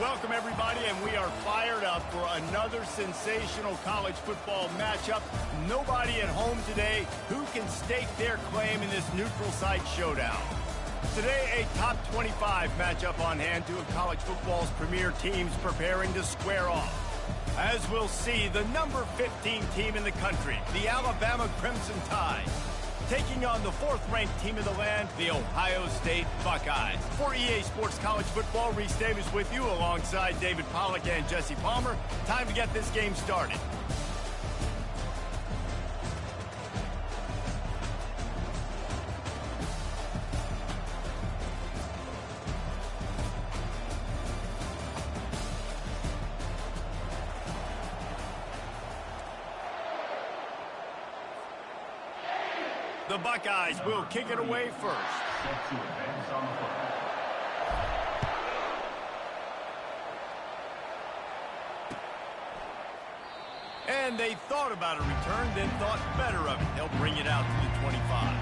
Welcome, everybody, and we are fired up for another sensational college football matchup. Nobody at home today who can stake their claim in this neutral site showdown. Today, a top 25 matchup on hand, two of college football's premier teams preparing to square off. As we'll see, the number 15 team in the country, the Alabama Crimson Tide, taking on the fourth-ranked team in the land, the Ohio State Buckeyes. For EA Sports College Football, Reese Davis with you alongside David Pollack and Jesse Palmer. Time to get this game started. The Buckeyes will kick it away first. And they thought about a return, then thought better of it. They'll bring it out to the 25.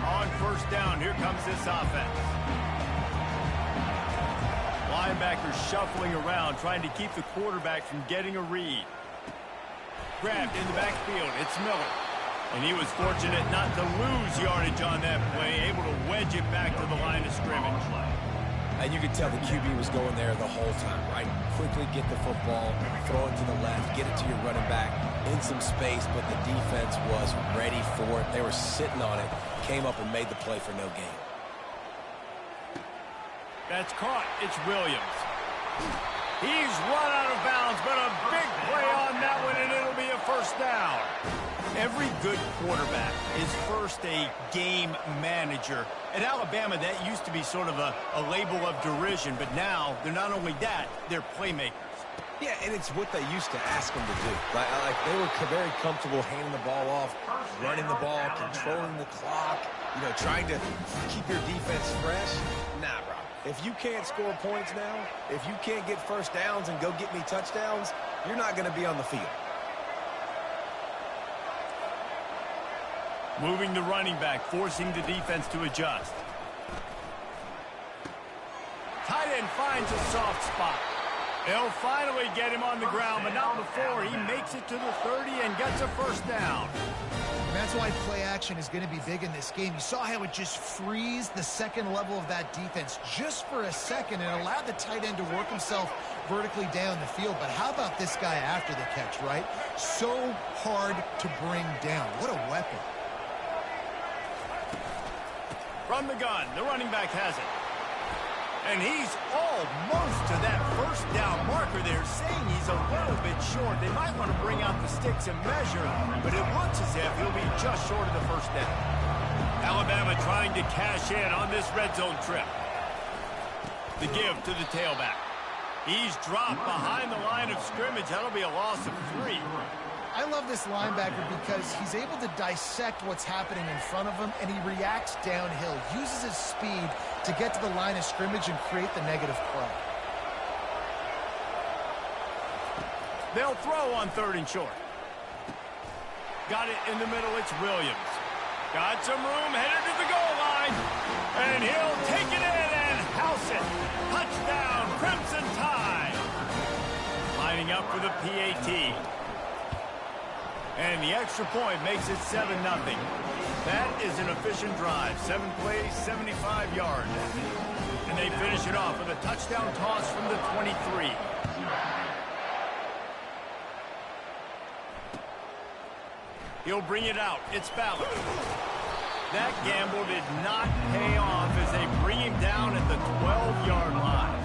On first down, here comes this offense. Linebackers shuffling around, trying to keep the quarterback from getting a read. Grabbed in the backfield, it's Miller. And he was fortunate not to lose yardage on that play, able to wedge it back to the line of scrimmage. And you could tell the QB was going there the whole time, right? Quickly get the football, throw it to the left, get it to your running back in some space, but the defense was ready for it. They were sitting on it, came up and made the play for no gain. That's caught. It's Williams. He's run out of bounds, but a big play on that one, and it'll be a first down. Every good quarterback is first a game manager. At Alabama, that used to be sort of a label of derision, but now they're not only that, they're playmakers. Yeah, and it's what they used to ask them to do. Like they were very comfortable handing the ball off, running the ball, controlling the clock, trying to keep your defense fresh. Nah, bro. If you can't score points now, if you can't get first downs and go get me touchdowns, you're not going to be on the field. Moving the running back, forcing the defense to adjust. Tight end finds a soft spot. They'll finally get him on the ground, but not before he makes it to the 30 and gets a first down. And that's why play action is going to be big in this game. You saw how it just frees the second level of that defense just for a second and allowed the tight end to work himself vertically down the field. But how about this guy after the catch, right? So hard to bring down. What a weapon. From the gun, the running back has it. And he's almost to that first down marker there, saying he's a little bit short. They might want to bring out the sticks and measure, but it looks as if he'll be just short of the first down. Alabama trying to cash in on this red zone trip. The give to the tailback. He's dropped behind the line of scrimmage. That'll be a loss of 3. I love this linebacker because he's able to dissect what's happening in front of him, and he reacts downhill, uses his speed to get to the line of scrimmage and create the negative play. They'll throw on third and short. Got it in the middle, it's Williams. Got some room, headed to the goal line, and he'll take it in and house it. Touchdown, Crimson Tide. Lining up for the PAT. And the extra point makes it 7-0. That is an efficient drive. 7 plays, 75 yards. And they finish it off with a touchdown toss from the 23. He'll bring it out. It's Ballard. That gamble did not pay off as they bring him down at the 12-yard line.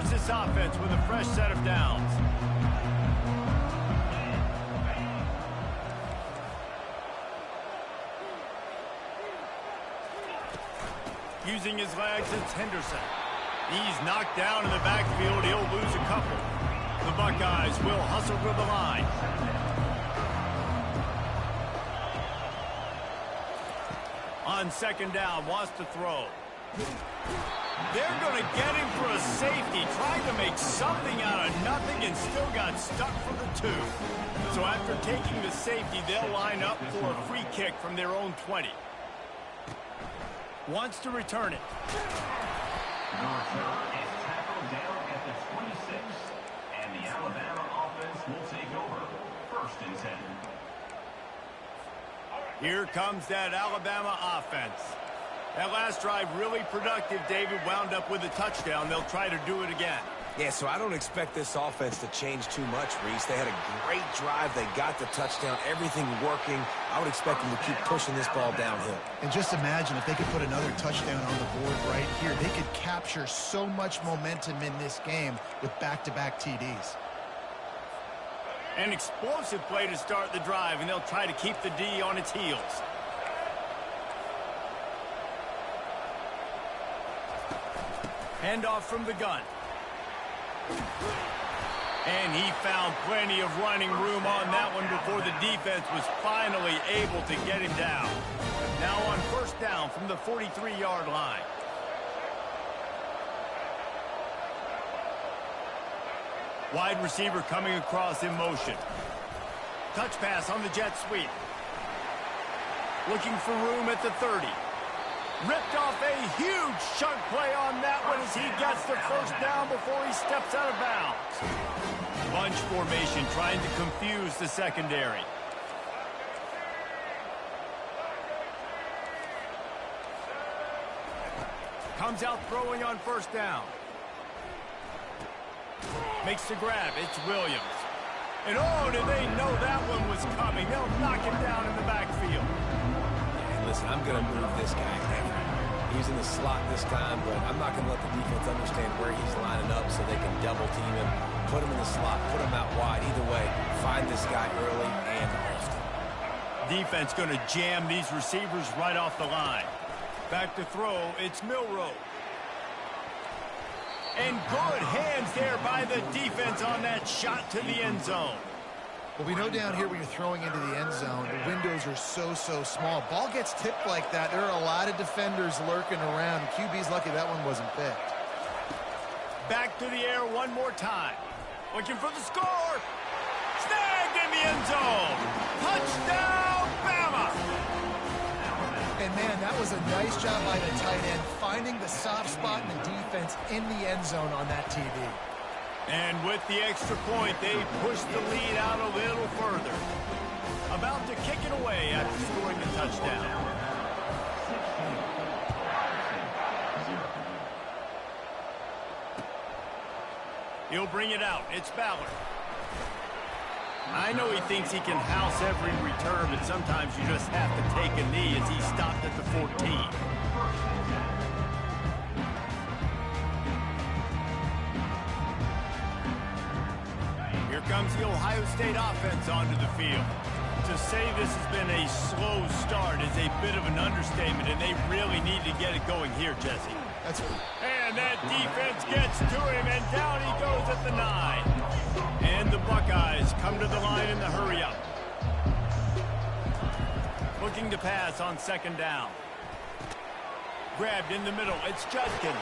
This offense with a fresh set of downs. Using his legs, it's Henderson. He's knocked down in the backfield. He'll lose a couple. The Buckeyes will hustle to the line. On second down, wants to throw. They're going to get him for a safety, trying to make something out of nothing and still got stuck for the 2. So after taking the safety, they'll line up for a free kick from their own 20. Wants to return it. The return is tackled down at the 26, and the Alabama offense will take over. 1st and 10. Here comes that Alabama offense. That last drive really productive. David wound up with a touchdown. They'll try to do it again. Yeah, so I don't expect this offense to change too much, Reese. They had a great drive. They got the touchdown. Everything working. I would expect them to keep pushing this ball downhill. And just imagine if they could put another touchdown on the board right here. They could capture so much momentum in this game with back-to-back TDs. An explosive play to start the drive, and they'll try to keep the D on its heels. Handoff from the gun. And he found plenty of running room on that one before the defense was finally able to get him down. Now on 1st down from the 43-yard line. Wide receiver coming across in motion. Touch pass on the jet sweep. Looking for room at the 30. Ripped off a huge chunk play on that one as he gets the 1st down before he steps out of bounds. Bunch formation trying to confuse the secondary. Comes out throwing on 1st down. Makes the grab. It's Williams. And oh, did they know that one was coming. They'll knock him down in the backfield. Listen, I'm going to move this guy heavy. He's in the slot this time, but I'm not going to let the defense understand where he's lining up so they can double team him, put him in the slot, put him out wide. Either way, find this guy early and often. Defense going to jam these receivers right off the line. Back to throw, it's Milroe. And good hands there by the defense on that shot to the end zone. Well, we know down here when you're throwing into the end zone, the windows are so small. Ball gets tipped like that. There are a lot of defenders lurking around. QB's lucky that one wasn't picked. Back to the air one more time. Looking for the score. Snagged in the end zone. Touchdown, Bama. And, man, that was a nice job by the tight end, finding the soft spot in the defense in the end zone on that TD. And with the extra point, they push the lead out a little further. About to kick it away after scoring the touchdown. He'll bring it out. It's Ballard. I know he thinks he can house every return, but sometimes you just have to take a knee as he stopped at the 14. Here comes the Ohio State offense onto the field. To say this has been a slow start is a bit of an understatement, and they really need to get it going here, Jesse. And that defense gets to him, and down he goes at the 9. And the Buckeyes come to the line in the hurry-up. Looking to pass on 2nd down. Grabbed in the middle. It's Judkins.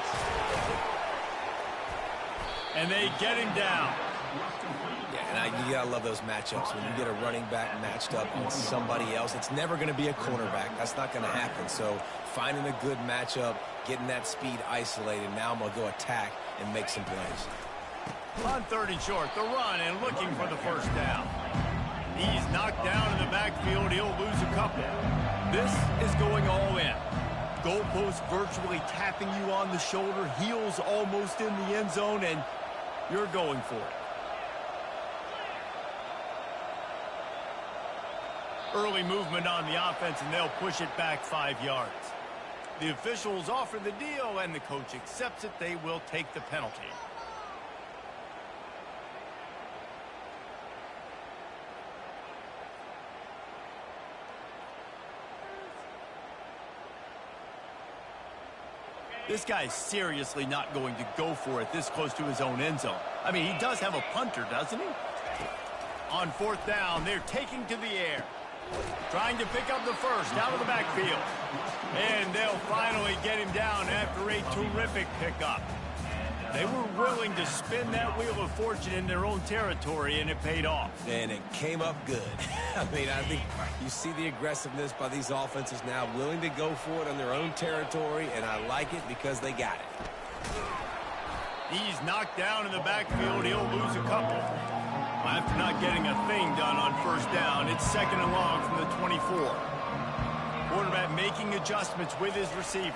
And they get him down. Yeah, and you gotta love those matchups. When you get a running back matched up with somebody else, it's never going to be a cornerback. That's not going to happen. So finding a good matchup, getting that speed isolated. Now I'm going to go attack and make some plays. On 3rd and short, the run and looking for the 1st down. He's knocked down in the backfield. He'll lose a couple. This is going all in. Goalpost virtually tapping you on the shoulder. Heels almost in the end zone, and you're going for it. Early movement on the offense, and they'll push it back 5 yards. The officials offer the deal, and the coach accepts it. They will take the penalty. This guy's seriously not going to go for it this close to his own end zone. I mean, he does have a punter, doesn't he? On 4th down, they're taking to the air. Trying to pick up the first out of the backfield. And they'll finally get him down after a terrific pickup. They were willing to spin that wheel of fortune in their own territory, and it paid off. And it came up good. I mean, I think you see the aggressiveness by these offenses now, willing to go for it on their own territory, and I like it because they got it. He's knocked down in the backfield. He'll lose a couple. After not getting a thing done on first down, it's second and long from the 24. Quarterback making adjustments with his receivers.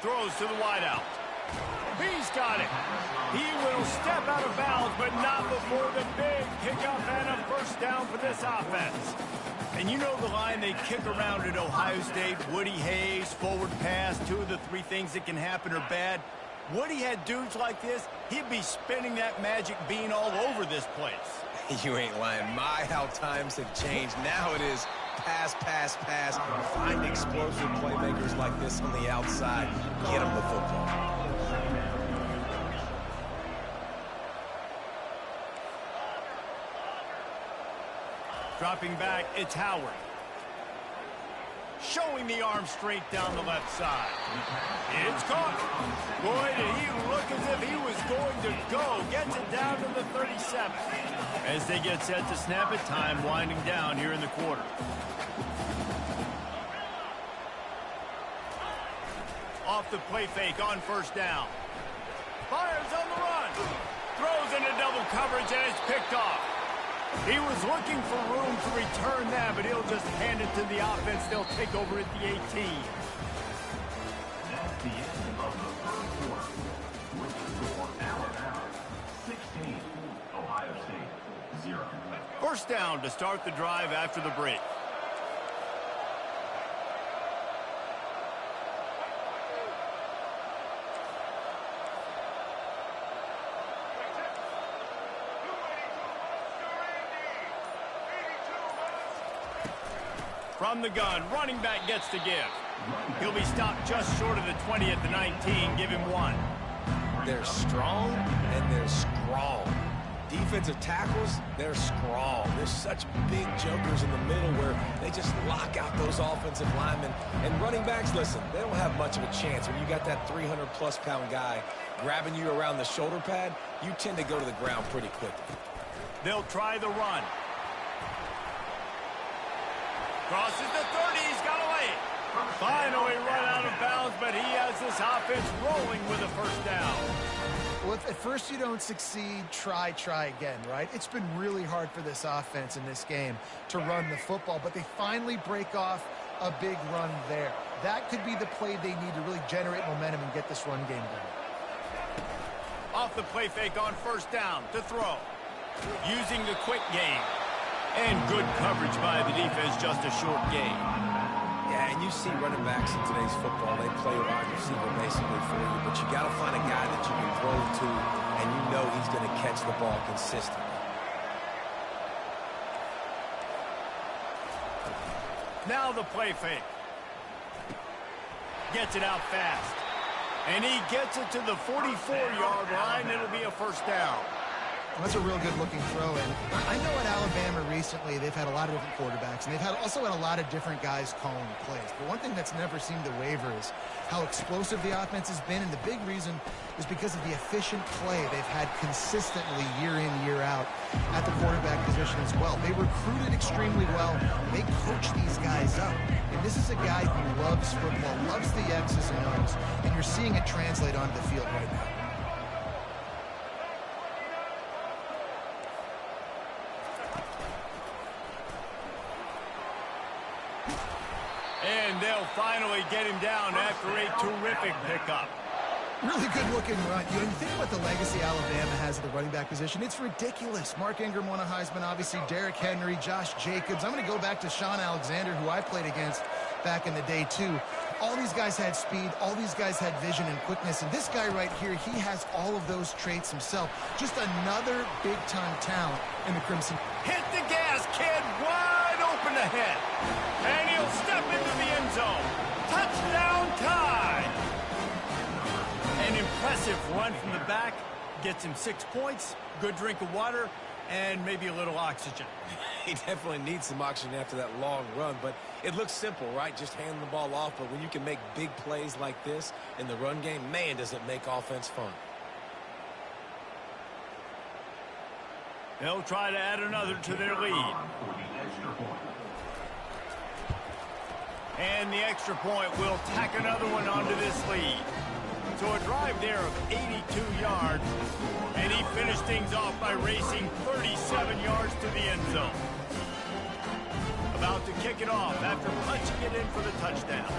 Throws to the wideout. He's got it. He will step out of bounds, but not before the big pickup and a first down for this offense. And you know the line they kick around at Ohio State, Woody Hayes, forward pass, 2 of the 3 things that can happen are bad. Woody had dudes like this, he'd be spinning that magic bean all over this place. You ain't lying. My, how times have changed. Now it is pass, pass, pass. Find explosive playmakers like this on the outside. Get them the football. Dropping back, it's Howard. Showing the arm straight down the left side. It's caught. Boy, did he look as if he was going to go. Gets it down to the 37. As they get set to snap it, time winding down here in the quarter. Off the play fake on first down. Fires on the run. Throws into double coverage and it's picked off. He was looking for room to return that, but he'll just hand it to the offense. They'll take over at the 18. That's the end of the third quarter. With the score, Alabama 16, Ohio State 0. First down to start the drive after the break. From the gun, running back gets to give. He'll be stopped just short of the 20 at the 19. Give him 1. They're strong and they're strong. Defensive tackles, they're strong. There's such big jokers in the middle where they just lock out those offensive linemen. And running backs, listen, they don't have much of a chance. When you got that 300-plus pound guy grabbing you around the shoulder pad, you tend to go to the ground pretty quickly. They'll try the run. Crosses the 30, he's got away. Finally run out of bounds, but he has this offense rolling with a first down. Well, if at first you don't succeed, try again, right? It's been really hard for this offense in this game to run the football, but they finally break off a big run there. That could be the play they need to really generate momentum and get this run game going. Off the play fake on first down to throw. Using the quick game. And good coverage by the defense, just a short gain. Yeah, and you see running backs in today's football, they play wide receiver basically for you, but you got to find a guy that you can throw to, and you know he's going to catch the ball consistently. Now the play fake. Gets it out fast. And he gets it to the 44-yard line. It'll be a first down. That's a real good-looking throw. And I know at Alabama recently they've had a lot of different quarterbacks, and they've also had a lot of different guys calling plays. But one thing that's never seemed to waver is how explosive the offense has been, and the big reason is because of the efficient play they've had consistently year in, year out at the quarterback position as well. They recruited extremely well. They coach these guys up. And this is a guy who loves football, loves the X's and O's, and you're seeing it translate onto the field right now. And they'll finally get him down after a terrific pickup. Really good-looking run. You know, you think about the legacy Alabama has at the running back position, it's ridiculous. Mark Ingram won a Heisman, obviously Derrick Henry, Josh Jacobs. I'm going to go back to Sean Alexander, who I played against back in the day, too. All these guys had speed. All these guys had vision and quickness. And this guy right here, he has all of those traits himself. Just another big-time talent in the Crimson. Hit the gas, kid. Wide open ahead. And he'll step into the end zone. Touchdown time. An impressive run from the back. Gets him 6 points. Good drink of water. and maybe a little oxygen. He definitely needs some oxygen after that long run, but it looks simple, right? Just handing the ball off, but when you can make big plays like this in the run game, man, does it make offense fun. They'll try to add another to their lead. And the extra point will tack another one onto this lead. So a drive there of 82 yards, and he finished things off by racing 37 yards to the end zone. About to kick it off after punching it in for the touchdown.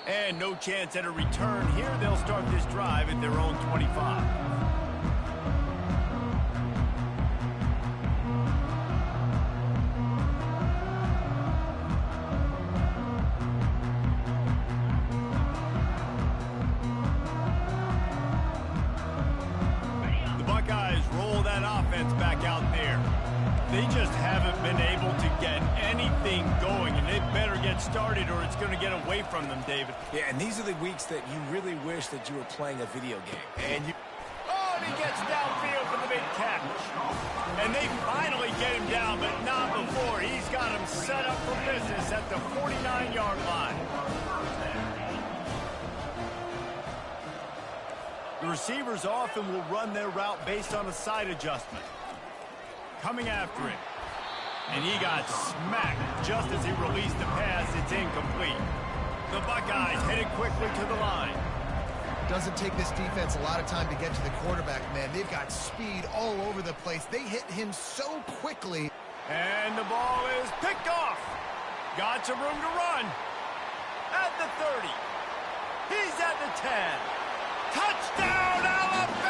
And no chance at a return here. They'll start this drive at their own 25. Back out there. They just haven't been able to get anything going, and they better get started or it's going to get away from them, David. Yeah, and these are the weeks that you really wish that you were playing a video game. And he gets downfield for the big catch. And they finally get him down, but not before. He's got him set up for business at the 49-yard line. The receivers often will run their route based on a side adjustment. Coming after it. And he got smacked just as he released the pass. It's incomplete. The Buckeyes headed quickly to the line. Doesn't take this defense a lot of time to get to the quarterback, man. They've got speed all over the place. They hit him so quickly. And the ball is picked off. Got some room to run. At the 30. He's at the 10. Touchdown!